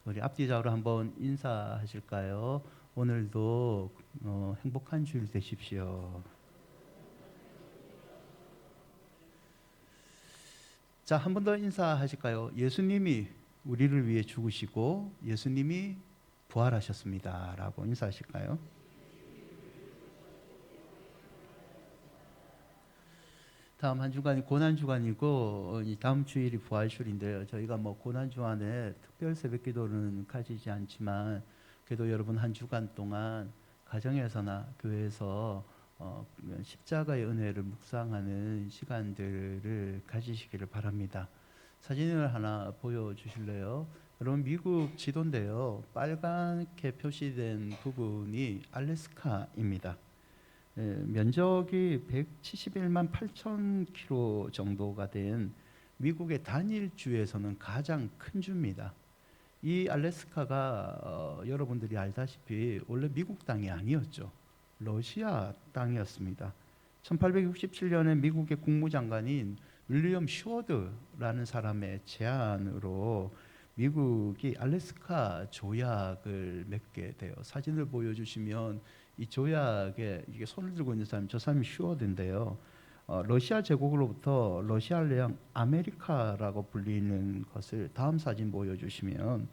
우리 앞뒤자로 한번 인사하실까요? 오늘도 행복한 주일 되십시오. 자, 한 번 더 인사하실까요? 예수님이 우리를 위해 죽으시고 예수님이 부활하셨습니다. 라고 인사하실까요? 다음 한 주간이 고난주간이고 이 다음 주일이 부활주일인데요. 저희가 고난주간에 특별 새벽기도는 가지지 않지만 그래도 여러분 한 주간 동안 가정에서나 교회에서 십자가의 은혜를 묵상하는 시간들을 가지시기를 바랍니다. 사진을 하나 보여주실래요? 여러분 미국 지도인데요. 빨갛게 표시된 부분이 알래스카입니다. 면적이 171만 8천 킬로 정도가 된 미국의 단일주에서는 가장 큰 주입니다. 이 알래스카가 여러분들이 알다시피 원래 미국 땅이 아니었죠. 러시아 땅이었습니다. 1867년에 미국의 국무장관인 윌리엄 슈워드라는 사람의 제안으로 미국이 알래스카 조약을 맺게 돼요. 사진을 보여주시면 이 조약에 이게 손을 들고 있는 사람이 저 사람이 슈워드인데요. 러시아 제국으로부터 러시아령 아메리카라고 불리는 것을 다음 사진 보여주시면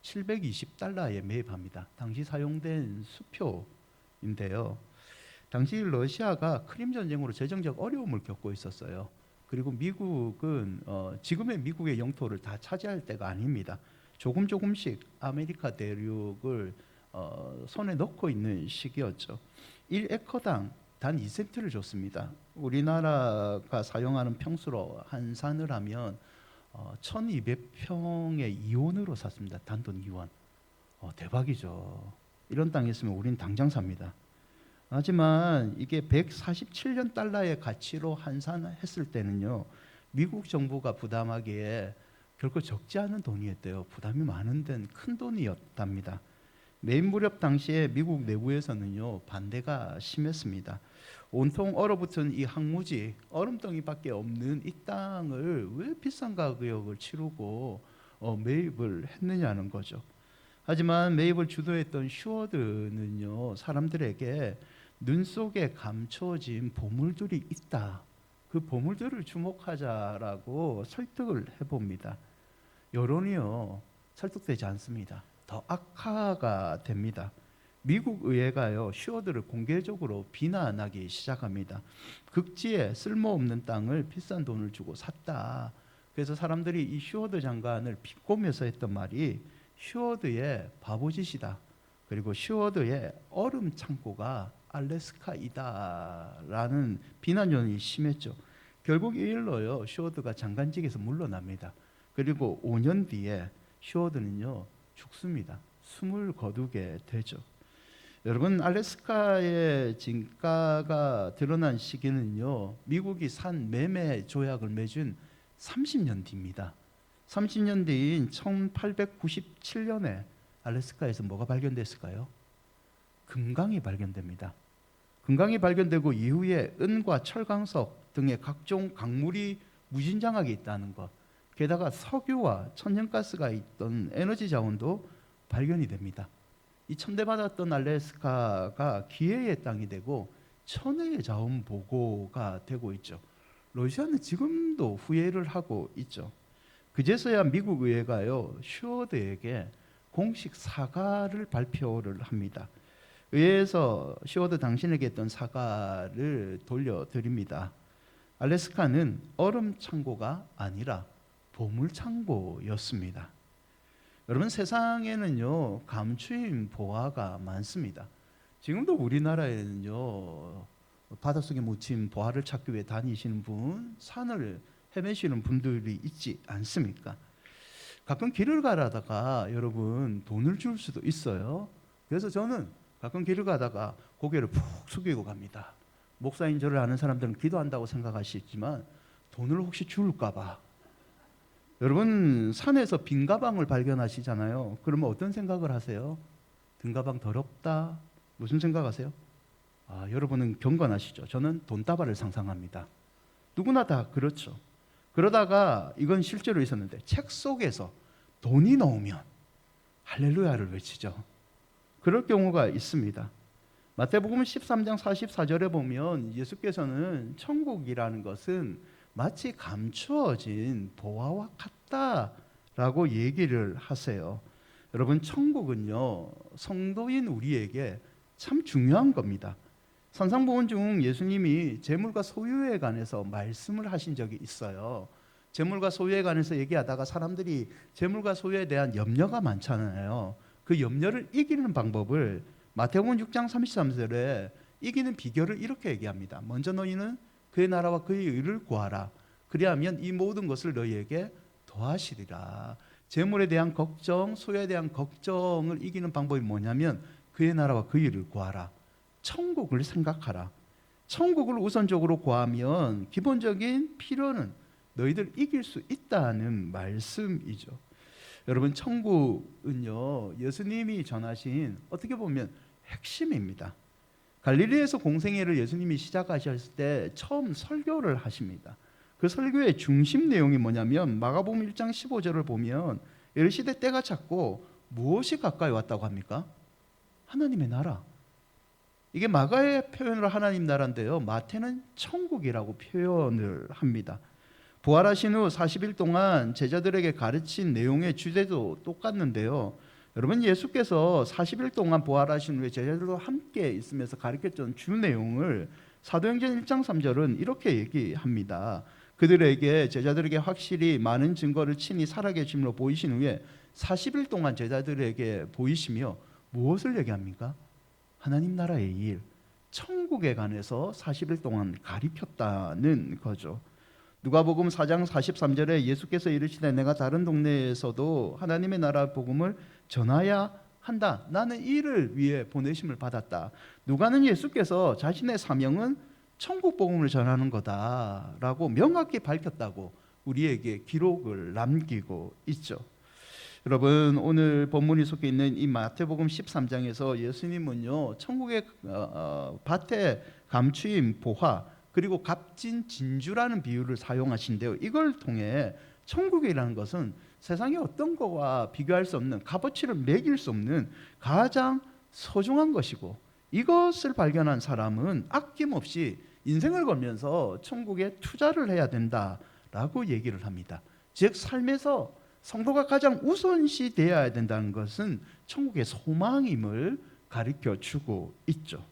720달러에 매입합니다. 당시 사용된 수표인데요. 당시 러시아가 크림 전쟁으로 재정적 어려움을 겪고 있었어요. 그리고 미국은 지금의 미국의 영토를 다 차지할 때가 아닙니다. 조금씩 아메리카 대륙을 손에 넣고 있는 시기였죠. 1에커당 단 2센트를 줬습니다. 우리나라가 사용하는 평수로 환산을 하면 1200평의 이원으로 샀습니다. 단돈 이원. 대박이죠. 이런 땅이 있으면 우리는 당장 삽니다. 하지만 이게 147년 달러의 가치로 환산했을 때는요, 미국 정부가 부담하기에 결코 적지 않은 돈이었대요. 부담이 많은 데는 큰 돈이었답니다. 매입 무렵 당시에 미국 내부에서는요, 반대가 심했습니다. 온통 얼어붙은 이 항무지, 얼음덩이밖에 없는 이 땅을 왜 비싼 가격을 치르고 매입을 했느냐는 거죠. 하지만 매입을 주도했던 슈워드는요, 사람들에게 눈 속에 감춰진 보물들이 있다. 그 보물들을 주목하자라고 설득을 해봅니다. 여론이요, 설득되지 않습니다. 더 악화가 됩니다. 미국 의회가요, 슈워드를 공개적으로 비난하기 시작합니다. 극지에 쓸모없는 땅을 비싼 돈을 주고 샀다. 그래서 사람들이 이 슈워드 장관을 비꼬면서 했던 말이 슈워드의 바보짓이다. 그리고 슈워드의 얼음 창고가 알래스카이다 라는 비난론이 심했죠. 결국 이 일로요, 슈워드가 장관직에서 물러납니다. 그리고 5년 뒤에 슈워드는요, 죽습니다. 숨을 거두게 되죠. 여러분, 알래스카의 진가가 드러난 시기는요, 미국이 산 매매 조약을 맺은 30년 뒤입니다. 30년 뒤인 1897년에 알래스카에서 뭐가 발견됐을까요? 금강이 발견됩니다. 금강이 발견되고 이후에 은과 철광석 등의 각종 광물이 무진장하게 있다는 것, 게다가 석유와 천연가스가 있던 에너지 자원도 발견이 됩니다. 이 천대받았던 알래스카가 기회의 땅이 되고 천혜의 자원 보고가 되고 있죠. 러시아는 지금도 후회를 하고 있죠. 그제서야 미국 의회가요, 슈워드에게 공식 사과를 발표를 합니다. 의회에서 슈워드 당신에게 했던 사과를 돌려드립니다. 알래스카는 얼음 창고가 아니라 보물 창고였습니다. 여러분, 세상에는요, 감추인 보화가 많습니다. 지금도 우리나라에는요, 바닷속에 묻힌 보화를 찾기 위해 다니시는 분, 산을 헤매시는 분들이 있지 않습니까? 가끔 길을 가다가 여러분 돈을 줄 수도 있어요. 그래서 저는 가끔 길을 가다가 고개를 푹 숙이고 갑니다. 목사인 저를 아는 사람들은 기도한다고 생각하시지만 돈을 혹시 줄까 봐. 여러분, 산에서 빈 가방을 발견하시잖아요. 그러면 어떤 생각을 하세요? 빈 가방 더럽다. 무슨 생각하세요? 여러분은 경건하시죠. 저는 돈다발을 상상합니다. 누구나 다 그렇죠. 그러다가 이건 실제로 있었는데 책 속에서 돈이 나오면 할렐루야를 외치죠. 그럴 경우가 있습니다. 마태복음 13장 44절에 보면 예수께서는 천국이라는 것은 마치 감추어진 보화와 같다라고 얘기를 하세요. 여러분, 천국은요, 성도인 우리에게 참 중요한 겁니다. 산상보훈 중 예수님이 재물과 소유에 관해서 말씀을 하신 적이 있어요. 재물과 소유에 관해서 얘기하다가 사람들이 재물과 소유에 대한 염려가 많잖아요. 그 염려를 이기는 방법을 마태복음 6장 33절에 이기는 비결을 이렇게 얘기합니다. 먼저 너희는 그의 나라와 그의 의를 구하라. 그리하면 이 모든 것을 너희에게 더하시리라. 재물에 대한 걱정, 소유에 대한 걱정을 이기는 방법이 뭐냐면 그의 나라와 그의 의를 구하라. 천국을 생각하라. 천국을 우선적으로 구하면 기본적인 필요는 너희들 이길 수 있다는 말씀이죠. 여러분, 천국은요, 예수님이 전하신 어떻게 보면 핵심입니다. 갈릴리에서 공생애를 예수님이 시작하셨을 때 처음 설교를 하십니다. 그 설교의 중심 내용이 뭐냐면 마가복음 1장 15절을 보면 이르시되 때가 찼고 무엇이 가까이 왔다고 합니까? 하나님의 나라. 이게 마가의 표현으로 하나님 나라인데요, 마태는 천국이라고 표현을 합니다. 부활하신 후 40일 동안 제자들에게 가르친 내용의 주제도 똑같는데요, 여러분, 예수께서 40일 동안 부활하신 후에 제자들과 함께 있으면서 가르쳤던 주 내용을 사도행전 1장 3절은 이렇게 얘기합니다. 그들에게, 제자들에게 확실히 많은 증거를 친히 살아계심으로 보이신 후에 40일 동안 제자들에게 보이시며 무엇을 얘기합니까? 하나님 나라의 일, 천국에 관해서 40일 동안 가르쳤다는 거죠. 누가복음 4장 43절에 예수께서 이르시되 내가 다른 동네에서도 하나님의 나라 복음을 전하야 한다. 나는 이를 위해 보내심을 받았다. 누가는 예수께서 자신의 사명은 천국 복음을 전하는 거다라고 명확히 밝혔다고 우리에게 기록을 남기고 있죠. 여러분, 오늘 본문이 속해 있는 이 마태복음 13장에서 예수님은요, 천국의 밭에 감추인 보화 그리고 값진 진주라는 비유를 사용하신데요, 이걸 통해 천국이라는 것은 세상의 어떤 것과 비교할 수 없는, 값어치를 매길 수 없는 가장 소중한 것이고, 이것을 발견한 사람은 아낌없이 인생을 걸면서 천국에 투자를 해야 된다라고 얘기를 합니다. 즉, 삶에서 성도가 가장 우선시 되어야 된다는 것은 천국의 소망임을 가르쳐주고 있죠.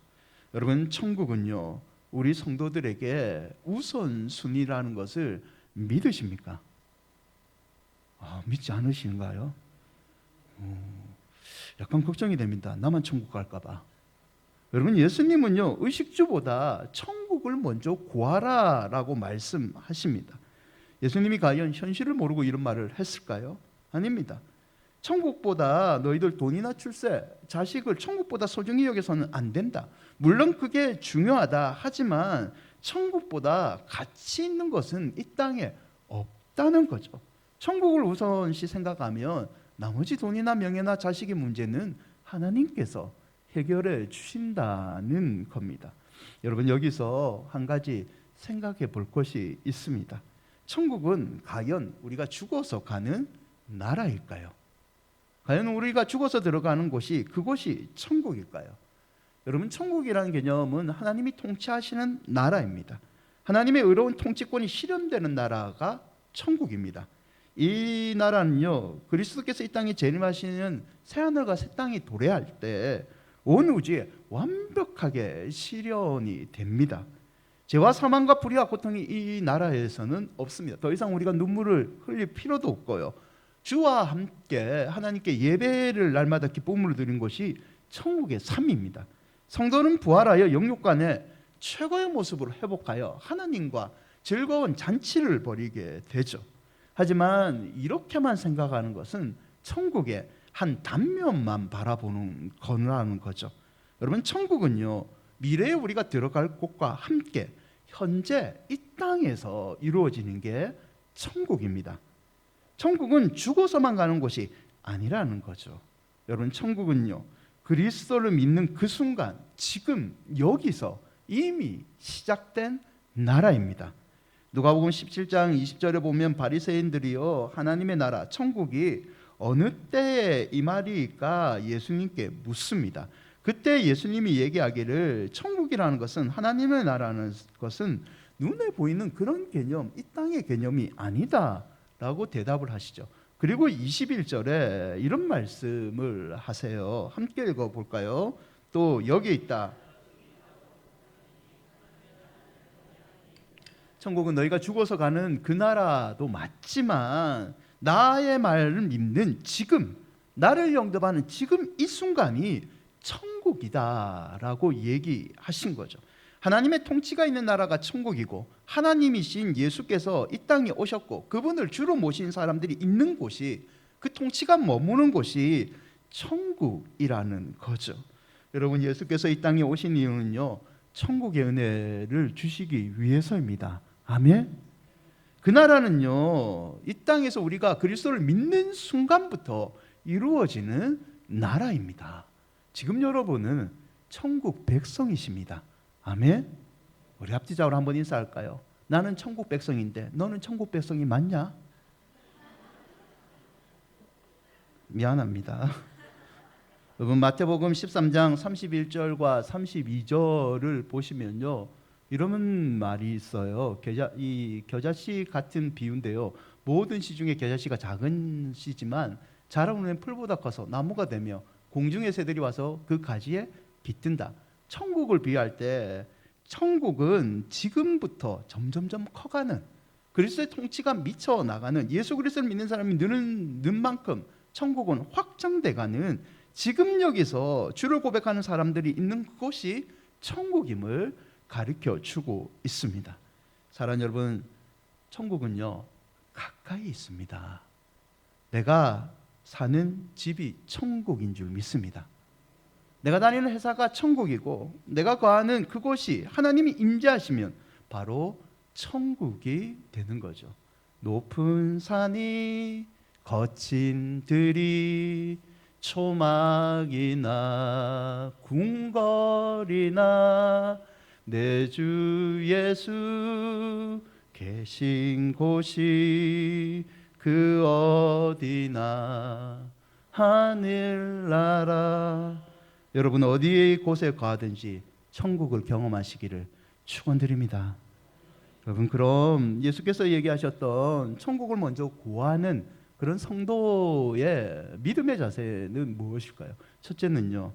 여러분, 천국은요, 우리 성도들에게 우선순위라는 것을 믿으십니까? 믿지 않으시는가요? 약간 걱정이 됩니다. 나만 천국 갈까 봐. 여러분, 예수님은요, 의식주보다 천국을 먼저 구하라라고 말씀하십니다. 예수님이 과연 현실을 모르고 이런 말을 했을까요? 아닙니다. 천국보다 너희들 돈이나 출세, 자식을 천국보다 소중히 여겨서는 안 된다. 물론 그게 중요하다. 하지만 천국보다 가치 있는 것은 이 땅에 없다는 거죠. 천국을 우선시 생각하면 나머지 돈이나 명예나 자식의 문제는 하나님께서 해결해 주신다는 겁니다. 여러분, 여기서 한 가지 생각해 볼 것이 있습니다. 천국은 과연 우리가 죽어서 가는 나라일까요? 과연 우리가 죽어서 들어가는 곳이 그곳이 천국일까요? 여러분, 천국이라는 개념은 하나님이 통치하시는 나라입니다. 하나님의 의로운 통치권이 실현되는 나라가 천국입니다. 이 나라는요, 그리스도께서 이 땅에 재림하시는 새하늘과 새 땅이 도래할 때 온 우주에 완벽하게 실현이 됩니다. 죄와 사망과 불의와 고통이 이 나라에서는 없습니다. 더 이상 우리가 눈물을 흘릴 필요도 없고요, 주와 함께 하나님께 예배를 날마다 기쁨으로 드린 것이 천국의 삶입니다. 성도는 부활하여 영육간에 최고의 모습으로 회복하여 하나님과 즐거운 잔치를 벌이게 되죠. 하지만 이렇게만 생각하는 것은 천국의 한 단면만 바라보는 거라는 거죠. 여러분, 천국은요, 미래에 우리가 들어갈 곳과 함께 현재 이 땅에서 이루어지는 게 천국입니다. 천국은 죽어서만 가는 곳이 아니라는 거죠. 여러분, 천국은요, 그리스도를 믿는 그 순간, 지금 여기서 이미 시작된 나라입니다. 누가복음 17장 20절에 보면 바리새인들이요, 하나님의 나라 천국이 어느 때에 이 말일까 예수님께 묻습니다. 그때 예수님이 얘기하기를 천국이라는 것은, 하나님의 나라는 것은 눈에 보이는 그런 개념, 이 땅의 개념이 아니다 라고 대답을 하시죠. 그리고 21절에 이런 말씀을 하세요. 함께 읽어볼까요? 또 여기 있다. 천국은 너희가 죽어서 가는 그 나라도 맞지만 나의 말을 믿는 지금, 나를 영접하는 지금 이 순간이 천국이다라고 얘기하신 거죠. 하나님의 통치가 있는 나라가 천국이고, 하나님이신 예수께서 이 땅에 오셨고 그분을 주로 모신 사람들이 있는 곳이, 그 통치가 머무는 곳이 천국이라는 거죠. 여러분, 예수께서 이 땅에 오신 이유는요, 천국의 은혜를 주시기 위해서입니다. 아멘. 그 나라는요, 이 땅에서 우리가 그리스도를 믿는 순간부터 이루어지는 나라입니다. 지금 여러분은 천국 백성이십니다. 아멘. 우리 합지자로 한번 인사할까요? 나는 천국 백성인데 너는 천국 백성이 맞냐? 미안합니다. 여러분, 마태복음 13장 31절과 32절을 보시면요, 이런 말이 있어요. 이 겨자씨 같은 비유인데요, 모든 씨 중에 겨자씨가 작은 씨지만 자라오는 풀보다 커서 나무가 되며 공중의 새들이 와서 그 가지에 깃든다. 천국을 비유할 때, 천국은 지금부터 점점점 커가는, 그리스도의 통치가 미쳐 나가는, 예수 그리스도를 믿는 사람이 느는 만큼 천국은 확장돼가는, 지금 여기서 주를 고백하는 사람들이 있는 곳이 천국임을 가르쳐 주고 있습니다. 사랑하는 여러분, 천국은요 가까이 있습니다. 내가 사는 집이 천국인 줄 믿습니다. 내가 다니는 회사가 천국이고, 내가 거하는 그곳이 하나님이 임재하시면 바로 천국이 되는 거죠. 높은 산이, 거친 들이, 초막이나 궁궐이나 내 주 예수 계신 곳이 그 어디나 하늘나라. 여러분, 어디 곳에 가든지 천국을 경험하시기를 축원드립니다. 여러분, 그럼 예수께서 얘기하셨던 천국을 먼저 구하는 그런 성도의 믿음의 자세는 무엇일까요? 첫째는요,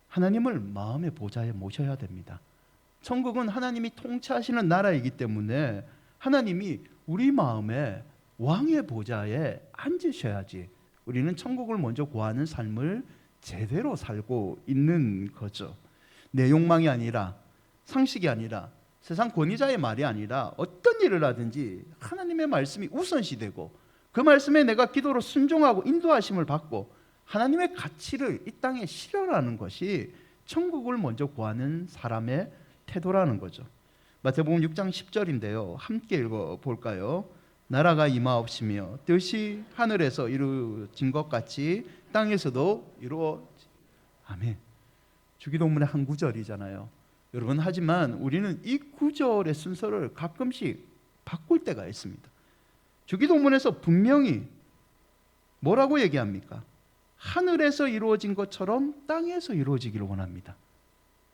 하나님을 마음의 보좌에 모셔야 됩니다. 천국은 하나님이 통치하시는 나라이기 때문에 하나님이 우리 마음에 왕의 보좌에 앉으셔야지 우리는 천국을 먼저 구하는 삶을 제대로 살고 있는 거죠. 내 욕망이 아니라, 상식이 아니라, 세상 권위자의 말이 아니라 어떤 일을 하든지 하나님의 말씀이 우선시되고, 그 말씀에 내가 기도로 순종하고 인도하심을 받고 하나님의 가치를 이 땅에 실현하는 것이 천국을 먼저 구하는 사람의 태도라는 거죠. 마태복음 6장 10절인데요, 함께 읽어볼까요? 나라가 임하옵시며 뜻이 하늘에서 이루어진 것 같이 땅에서도 이루어지. 아멘. 주기도문의 한 구절이잖아요. 여러분, 하지만 우리는 이 구절의 순서를 가끔씩 바꿀 때가 있습니다. 주기도문에서 분명히 뭐라고 얘기합니까? 하늘에서 이루어진 것처럼 땅에서 이루어지기를 원합니다.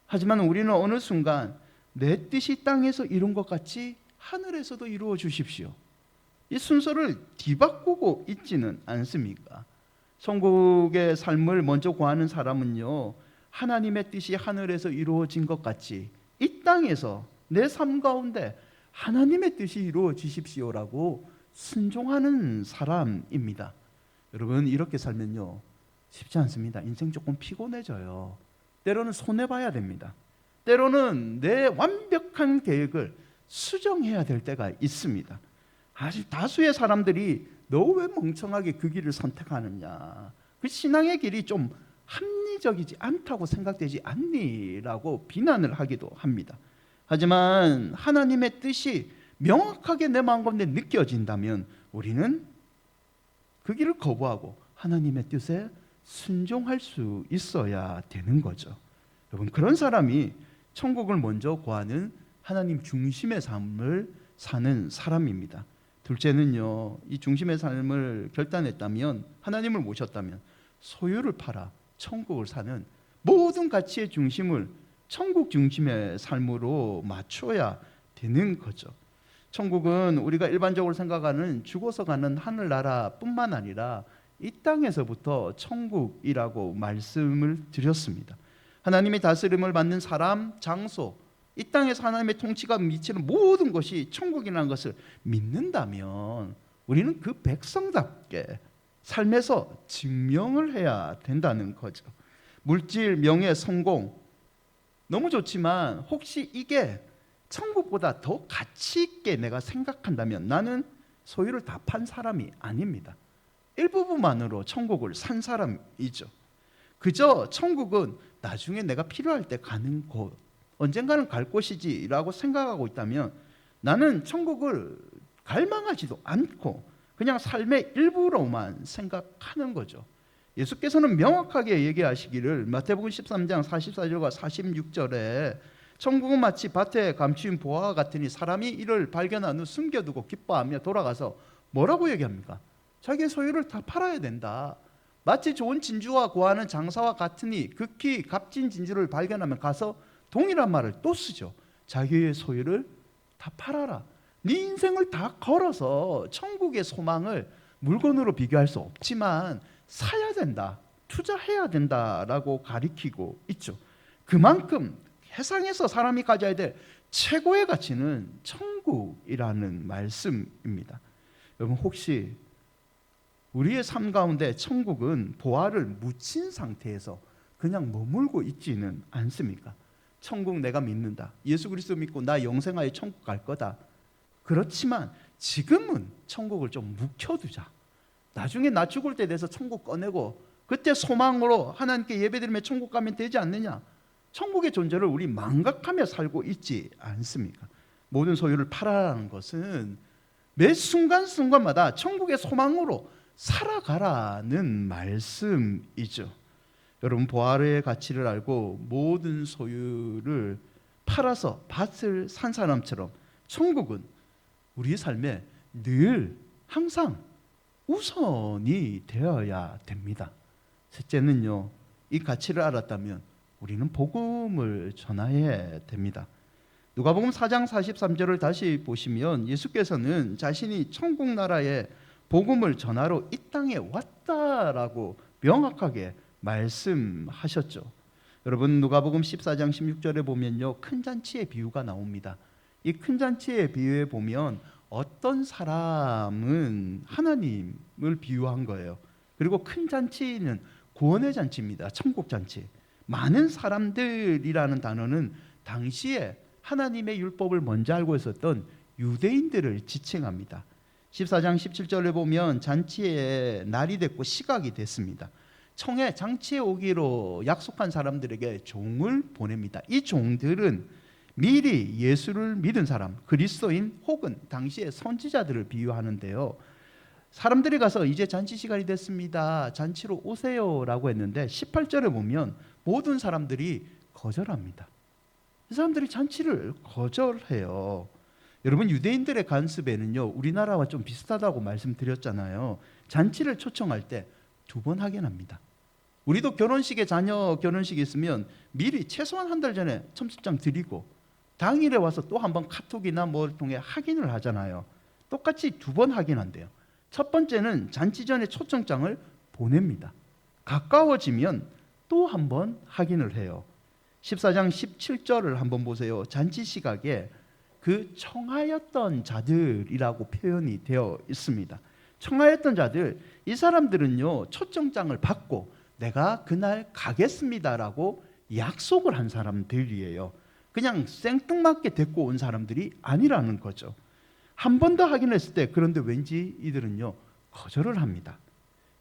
하지만 우리는 어느 순간 내 뜻이 땅에서 이룬 것 같이 하늘에서도 이루어 주십시오, 이 순서를 뒤바꾸고 있지는 않습니까? 천국의 삶을 먼저 구하는 사람은요, 하나님의 뜻이 하늘에서 이루어진 것 같이 이 땅에서 내 삶 가운데 하나님의 뜻이 이루어지십시오라고 순종하는 사람입니다. 여러분, 이렇게 살면요 쉽지 않습니다. 인생 조금 피곤해져요. 때로는 손해봐야 됩니다. 때로는 내 완벽한 계획을 수정해야 될 때가 있습니다. 아직 다수의 사람들이 너 왜 멍청하게 그 길을 선택하느냐, 그 신앙의 길이 좀 합리적이지 않다고 생각되지 않니? 라고 비난을 하기도 합니다. 하지만 하나님의 뜻이 명확하게 내 마음 가운데 느껴진다면 우리는 그 길을 거부하고 하나님의 뜻에 순종할 수 있어야 되는 거죠. 여러분, 그런 사람이 천국을 먼저 구하는 하나님 중심의 삶을 사는 사람입니다. 둘째는요, 이 중심의 삶을 결단했다면, 하나님을 모셨다면 소유를 팔아 천국을 사는 모든 가치의 중심을 천국 중심의 삶으로 맞춰야 되는 거죠. 천국은 우리가 일반적으로 생각하는 죽어서 가는 하늘나라뿐만 아니라 이 땅에서부터 천국이라고 말씀을 드렸습니다. 하나님의 다스림을 받는 사람, 장소, 이 땅에서 하나님의 통치가 미치는 모든 것이 천국이라는 것을 믿는다면 우리는 그 백성답게 삶에서 증명을 해야 된다는 거죠. 물질, 명예, 성공 너무 좋지만 혹시 이게 천국보다 더 가치 있게 내가 생각한다면 나는 소유를 다 판 사람이 아닙니다. 일부분만으로 천국을 산 사람이죠. 그저 천국은 나중에 내가 필요할 때 가는 곳, 언젠가는 갈 곳이지라고 생각하고 있다면 나는 천국을 갈망하지도 않고 그냥 삶의 일부로만 생각하는 거죠. 예수께서는 명확하게 얘기하시기를 마태복음 13장 44절과 46절에 천국은 마치 밭에 감추인 보화와 같으니 사람이 이를 발견한 후 숨겨두고 기뻐하며 돌아가서 뭐라고 얘기합니까? 자기의 소유를 다 팔아야 된다. 마치 좋은 진주와 구하는 장사와 같으니 극히 값진 진주를 발견하면 가서 동일한 말을 또 쓰죠. 자기의 소유를 다 팔아라. 네 인생을 다 걸어서 천국의 소망을 물건으로 비교할 수 없지만 사야 된다, 투자해야 된다라고 가리키고 있죠. 그만큼 세상에서 사람이 가져야 될 최고의 가치는 천국이라는 말씀입니다. 여러분 혹시 우리의 삶 가운데 천국은 보화를 묻힌 상태에서 그냥 머물고 있지는 않습니까? 천국 내가 믿는다, 예수 그리스도 믿고 나 영생하여 천국 갈 거다. 그렇지만 지금은 천국을 좀 묵혀두자. 나중에 나 죽을 때 돼서 천국 꺼내고 그때 소망으로 하나님께 예배드리며 천국 가면 되지 않느냐. 천국의 존재를 우리 망각하며 살고 있지 않습니까? 모든 소유를 팔아라는 것은 매 순간순간마다 천국의 소망으로 살아가라는 말씀이죠. 여러분 보화의 가치를 알고 모든 소유를 팔아서 밭을 산 사람처럼 천국은 우리 삶에 늘 항상 우선이 되어야 됩니다. 셋째는요, 이 가치를 알았다면 우리는 복음을 전해야 됩니다. 누가복음 4장 43절을 다시 보시면 예수께서는 자신이 천국 나라의 복음을 전하러 이 땅에 왔다라고 명확하게 말씀하셨죠. 여러분 누가복음 14장 16절에 보면요, 큰 잔치의 비유가 나옵니다. 이 큰 잔치의 비유에 보면 어떤 사람은 하나님을 비유한 거예요. 그리고 큰 잔치는 구원의 잔치입니다. 천국 잔치. 많은 사람들이라는 단어는 당시에 하나님의 율법을 먼저 알고 있었던 유대인들을 지칭합니다. 14장 17절에 보면 잔치의 날이 됐고 시각이 됐습니다. 청에 장치에 오기로 약속한 사람들에게 종을 보냅니다. 이 종들은 미리 예수를 믿은 사람, 그리스도인 혹은 당시의 선지자들을 비유하는데요. 사람들이 가서 이제 잔치 시간이 됐습니다, 잔치로 오세요라고 했는데 18절에 보면 모든 사람들이 거절합니다. 이 사람들이 잔치를 거절해요. 여러분 유대인들의 관습에는요, 우리나라와 좀 비슷하다고 말씀드렸잖아요. 잔치를 초청할 때 2번 확인합니다. 우리도 결혼식에 자녀 결혼식이 있으면 미리 최소한 한 달 전에 청첩장 드리고 당일에 와서 또 한 번 카톡이나 뭘 통해 확인을 하잖아요. 똑같이 2번 확인한대요. 첫 번째는 잔치 전에 초청장을 보냅니다. 가까워지면 또 한 번 확인을 해요. 14장 17절을 한번 보세요. 잔치 시각에 그 청하였던 자들이라고 표현이 되어 있습니다. 청하였던 자들, 이 사람들은요 초청장을 받고 내가 그날 가겠습니다라고 약속을 한 사람들이에요. 그냥 생뚱맞게 데리고 온 사람들이 아니라는 거죠. 한 번 더 확인했을 때 그런데 왠지 이들은요 거절을 합니다.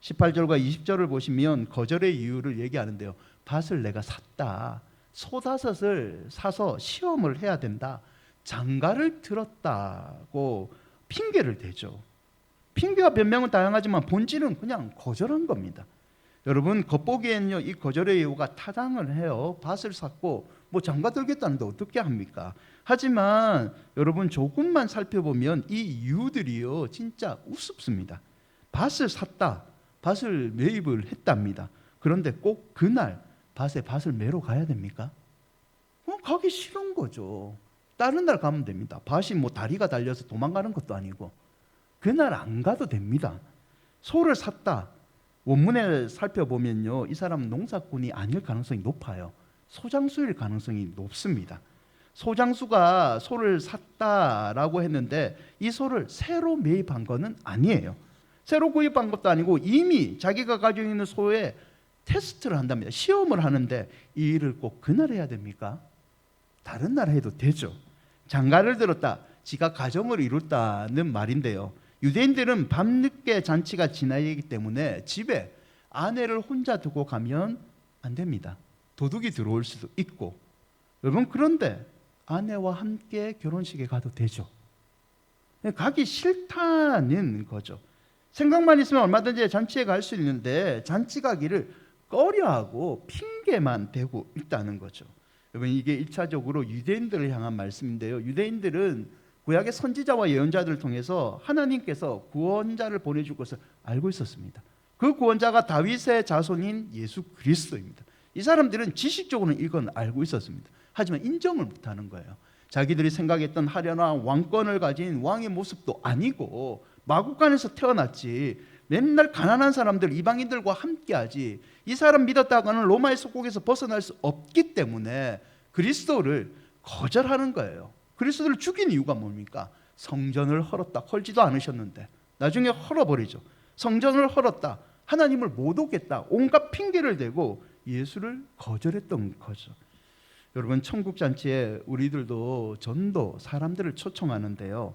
18절과 20절을 보시면 거절의 이유를 얘기하는데요. 밭을 내가 샀다, 소다섯을 사서 시험을 해야 된다, 장가를 들었다고 핑계를 대죠. 핑계와 변명은 다양하지만 본질은 그냥 거절한 겁니다. 여러분 겉보기에는요 이 거절의 이유가 타당을 해요. 밭을 샀고 뭐 장가 들겠다는데 어떻게 합니까? 하지만 여러분 조금만 살펴보면 이 이유들이요 진짜 우습습니다. 밭을 샀다, 밭을 매입을 했답니다. 그런데 꼭 그날 밭에 밭을 매러 가야 됩니까? 가기 싫은 거죠. 다른 날 가면 됩니다. 밭이 뭐 다리가 달려서 도망가는 것도 아니고 그날 안 가도 됩니다. 소를 샀다. 원문에 살펴보면요, 이 사람은 농사꾼이 아닐 가능성이 높아요. 소장수일 가능성이 높습니다. 소장수가 소를 샀다라고 했는데 이 소를 새로 매입한 것은 아니에요. 새로 구입한 것도 아니고 이미 자기가 가지고 있는 소에 테스트를 한답니다. 시험을 하는데 이 일을 꼭 그날 해야 됩니까? 다른 날 해도 되죠. 장가를 들었다, 지가 가정을 이뤘다는 말인데요, 유대인들은 밤늦게 잔치가 지나기 때문에 집에 아내를 혼자 두고 가면 안 됩니다. 도둑이 들어올 수도 있고. 여러분, 그런데 아내와 함께 결혼식에 가도 되죠. 가기 싫다는 거죠. 생각만 있으면 얼마든지 잔치에 갈 수 있는데 잔치 가기를 꺼려하고 핑계만 대고 있다는 거죠. 여러분, 이게 1차적으로 유대인들을 향한 말씀인데요, 유대인들은 구약의 선지자와 예언자들을 통해서 하나님께서 구원자를 보내줄 것을 알고 있었습니다. 그 구원자가 다윗의 자손인 예수 그리스도입니다. 이 사람들은 지식적으로는 이건 알고 있었습니다. 하지만 인정을 못하는 거예요. 자기들이 생각했던 하려나 왕권을 가진 왕의 모습도 아니고 마국간에서 태어났지, 맨날 가난한 사람들, 이방인들과 함께하지, 이 사람 믿었다가는 로마의 속국에서 벗어날 수 없기 때문에 그리스도를 거절하는 거예요. 그리스도를 죽인 이유가 뭡니까? 성전을 헐었다. 헐지도 않으셨는데 나중에 헐어버리죠. 성전을 헐었다, 하나님을 못 오겠다, 온갖 핑계를 대고 예수를 거절했던 거죠. 여러분, 천국잔치에 우리들도 전도 사람들을 초청하는데요,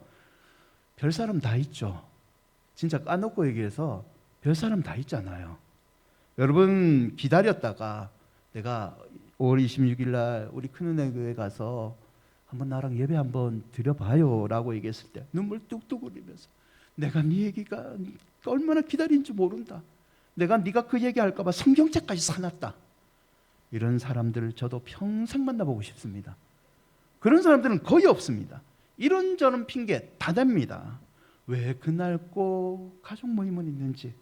별사람 다 있죠. 진짜 까놓고 얘기해서 별사람 다 있잖아요. 여러분, 기다렸다가 내가 5월 26일 날 우리 큰은혜 교회 가서 한번 나랑 예배 한번 드려봐요 라고 얘기했을 때 눈물 뚝뚝 흘리면서 내가 네 얘기가 얼마나 기다린지 모른다, 내가 네가 그 얘기할까 봐 성경책까지 사놨다, 이런 사람들을 저도 평생 만나보고 싶습니다. 그런 사람들은 거의 없습니다. 이런저런 핑계 다 댑니다. 왜 그날 꼭 가족 모임은 있는지,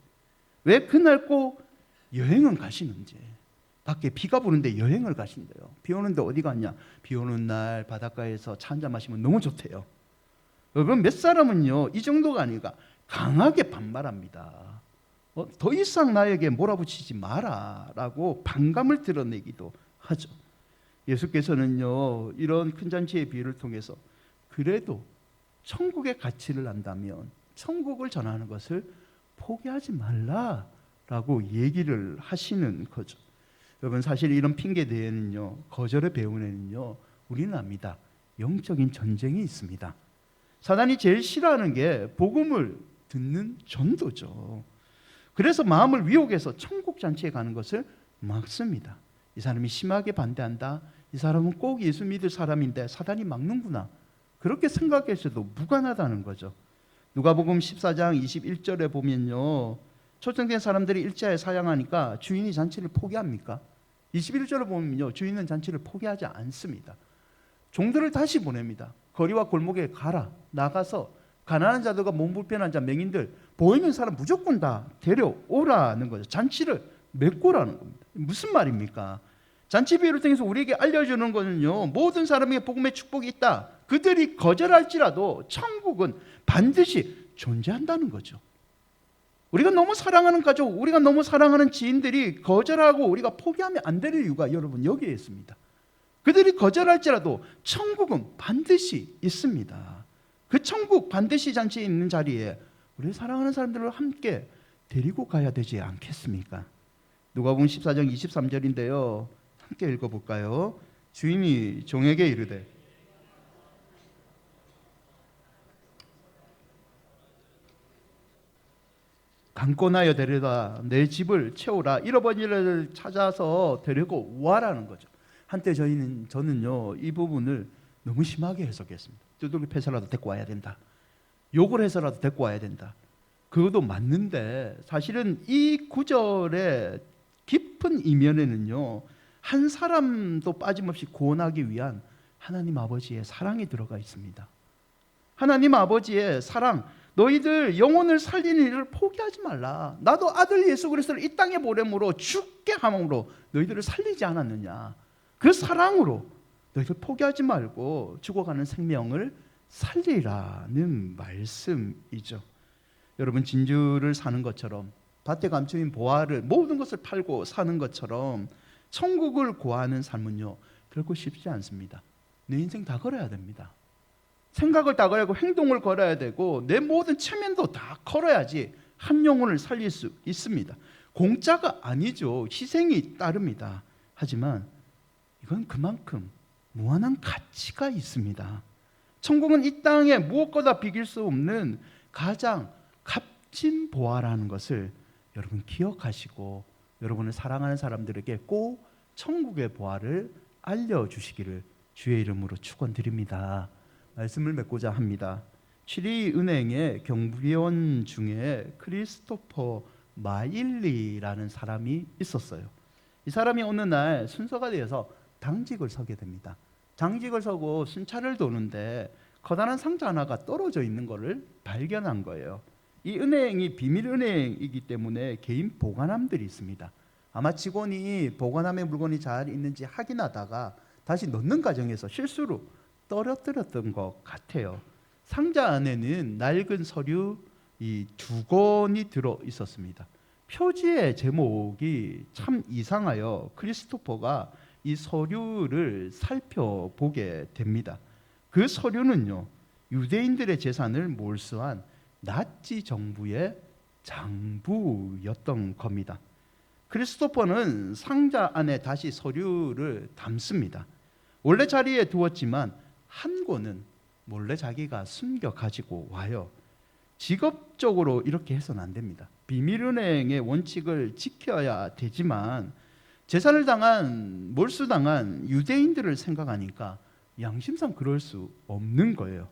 왜 그날 꼭 여행은 가시는지. 밖에 비가 부는데 여행을 가신대요. 비 오는데 어디 갔냐? 비 오는 날 바닷가에서 차 한잔 마시면 너무 좋대요. 여러분, 몇 사람은요 이 정도가 아니라 강하게 반발합니다. 더 이상 나에게 몰아붙이지 마라 라고 반감을 드러내기도 하죠. 예수께서는요 이런 큰 잔치의 비유를 통해서 그래도 천국의 가치를 안다면 천국을 전하는 것을 포기하지 말라라고 얘기를 하시는 거죠. 여러분, 사실 이런 핑계 대에는요, 거절의 배후에는요, 우리는 압니다. 영적인 전쟁이 있습니다. 사단이 제일 싫어하는 게 복음을 듣는 전도죠. 그래서 마음을 위옥해서 천국 잔치에 가는 것을 막습니다. 이 사람이 심하게 반대한다, 이 사람은 꼭 예수 믿을 사람인데 사단이 막는구나, 그렇게 생각해서도 무관하다는 거죠. 누가복음 14장 21절에 보면요, 초청된 사람들이 일자에 사양하니까 주인이 잔치를 포기합니까? 21절을 보면요, 주인은 잔치를 포기하지 않습니다. 종들을 다시 보냅니다. 거리와 골목에 가라, 나가서 가난한 자들과 몸 불편한 자, 맹인들, 보이는 사람 무조건 다 데려오라는 거죠. 잔치를 메꾸라는 겁니다. 무슨 말입니까? 잔치 비유를 통해서 우리에게 알려주는 것은요, 모든 사람에게 복음의 축복이 있다, 그들이 거절할지라도 천국은 반드시 존재한다는 거죠. 우리가 너무 사랑하는 가족, 우리가 너무 사랑하는 지인들이 거절하고 우리가 포기하면 안 될 이유가 여러분 여기에 있습니다. 그들이 거절할지라도 천국은 반드시 있습니다. 그 천국 반드시 잔치에 있는 자리에 우리 사랑하는 사람들을 함께 데리고 가야 되지 않겠습니까? 누가복음 14장 23절인데요. 함께 읽어볼까요? 주인이 종에게 이르되 강권하여 데려다 내 집을 채우라, 잃어버린 찾아서 데리고 와라는 거죠. 한때 저는요 이 부분을 너무 심하게 해석했습니다. 두들겨 패서라도 데리고 와야 된다, 욕을 해서라도 데리고 와야 된다. 그것도 맞는데 사실은 이 구절의 깊은 이면에는요, 한 사람도 빠짐없이 구원하기 위한 하나님 아버지의 사랑이 들어가 있습니다. 하나님 아버지의 사랑, 너희들 영혼을 살리는 일을 포기하지 말라. 나도 아들 예수 그리스도를 이 땅에 보냄으로 죽게 함으로 너희들을 살리지 않았느냐. 그 사랑으로 너희들 포기하지 말고 죽어가는 생명을 살리라는 말씀이죠. 여러분, 진주를 사는 것처럼, 밭에 감추인 보화를, 모든 것을 팔고 사는 것처럼 천국을 구하는 삶은요, 결코 쉽지 않습니다. 내 인생 다 걸어야 됩니다. 생각을 다 걸어야 하고 행동을 걸어야 되고 내 모든 체면도 다 걸어야지 한 영혼을 살릴 수 있습니다. 공짜가 아니죠. 희생이 따릅니다. 하지만 이건 그만큼 무한한 가치가 있습니다. 천국은 이 땅에 무엇보다 비길 수 없는 가장 값진 보화라는 것을 여러분 기억하시고 여러분을 사랑하는 사람들에게 꼭 천국의 보화를 알려주시기를 주의 이름으로 축원드립니다. 말씀을 맺고자 합니다. 취리은행의 경비원 중에 크리스토퍼 마일리라는 사람이 있었어요. 이 사람이 어느 날 순서가 되어서 당직을 서게 됩니다. 당직을 서고 순찰을 도는데 커다란 상자 하나가 떨어져 있는 것을 발견한 거예요. 이 은행이 비밀은행이기 때문에 개인 보관함들이 있습니다. 아마 직원이 보관함에 물건이 잘 있는지 확인하다가 다시 넣는 과정에서 실수로 떨어뜨렸던 것 같아요. 상자 안에는 낡은 서류 이 2권이 들어 있었습니다. 표지의 제목이 참 이상하여 크리스토퍼가 이 서류를 살펴보게 됩니다. 그 서류는요, 유대인들의 재산을 몰수한 나치 정부의 장부였던 겁니다. 크리스토퍼는 상자 안에 다시 서류를 담습니다. 원래 자리에 두었지만 한 권은 몰래 자기가 숨겨 가지고 와요. 직업적으로 이렇게 해서는 안 됩니다. 비밀은행의 원칙을 지켜야 되지만 재산을 몰수당한 유대인들을 생각하니까 양심상 그럴 수 없는 거예요.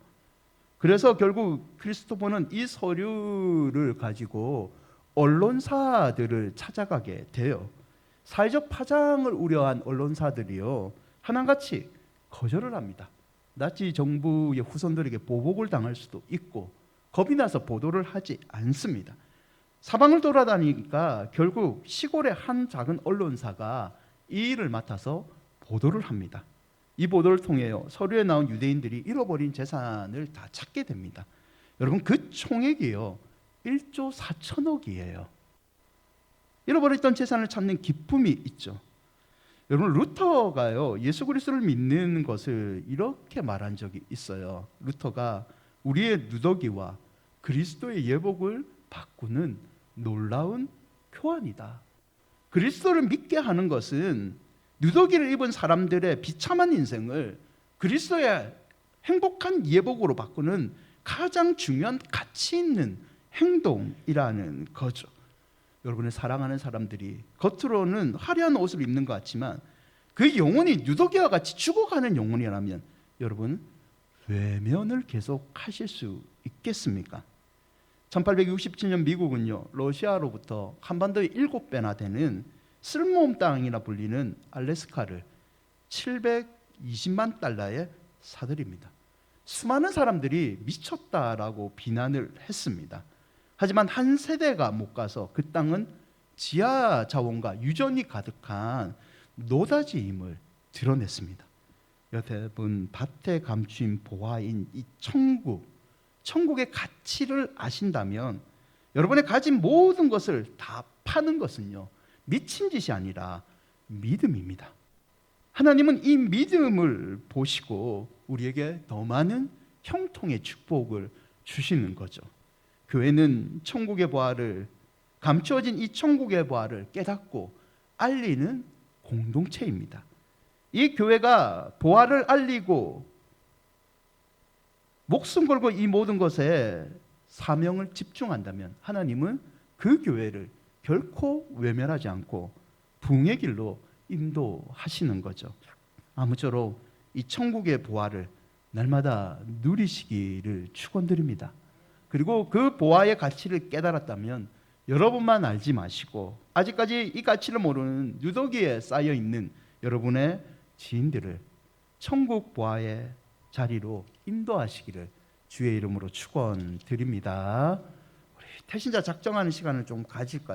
그래서 결국 크리스토퍼는 이 서류를 가지고 언론사들을 찾아가게 돼요. 사회적 파장을 우려한 언론사들이요, 하나같이 거절을 합니다. 나치 정부의 후손들에게 보복을 당할 수도 있고 겁이 나서 보도를 하지 않습니다. 사방을 돌아다니니까 결국 시골의 한 작은 언론사가 이 일을 맡아서 보도를 합니다. 이 보도를 통해요, 서류에 나온 유대인들이 잃어버린 재산을 다 찾게 됩니다. 여러분, 그 총액이요 1조 4천억이에요. 잃어버렸던 재산을 찾는 기쁨이 있죠. 여러분, 루터가요 예수 그리스도를 믿는 것을 이렇게 말한 적이 있어요. 루터가 우리의 누더기와 그리스도의 예복을 바꾸는 놀라운 교환이다. 그리스도를 믿게 하는 것은 누더기를 입은 사람들의 비참한 인생을 그리스도의 행복한 예복으로 바꾸는 가장 중요한 가치 있는 행동이라는 거죠. 여러분을 사랑하는 사람들이 겉으로는 화려한 옷을 입는 것 같지만 그 영혼이 누더기와 같이 죽어가는 영혼이라면 여러분 외면을 계속 하실 수 있겠습니까? 1867년 미국은요 러시아로부터 한반도의 7배나 되는 쓸모없는 땅이라 불리는 알래스카를 720만 달러에 사들입니다. 수많은 사람들이 미쳤다라고 비난을 했습니다. 하지만 한 세대가 못 가서 그 땅은 지하 자원과 유전이 가득한 노다지임을 드러냈습니다. 여러분, 밭에 감추인 보화인 이 천국의 가치를 아신다면 여러분의 가진 모든 것을 다 파는 것은요 미친 짓이 아니라 믿음입니다. 하나님은 이 믿음을 보시고 우리에게 더 많은 형통의 축복을 주시는 거죠. 교회는 천국의 보화를, 감추어진 이 천국의 보화를 깨닫고 알리는 공동체입니다. 이 교회가 보화를 알리고 목숨 걸고 이 모든 것에 사명을 집중한다면 하나님은 그 교회를 결코 외면하지 않고 부흥의 길로 인도하시는 거죠. 아무쪼록 이 천국의 보화를 날마다 누리시기를 축원드립니다. 그리고 그 보화의 가치를 깨달았다면 여러분만 알지 마시고 아직까지 이 가치를 모르는 누더기에 쌓여 있는 여러분의 지인들을 천국 보아의 자리로 인도하시기를 주의 이름으로 축원드립니다. 우리 태신자 작정하는 시간을 좀 가질까요?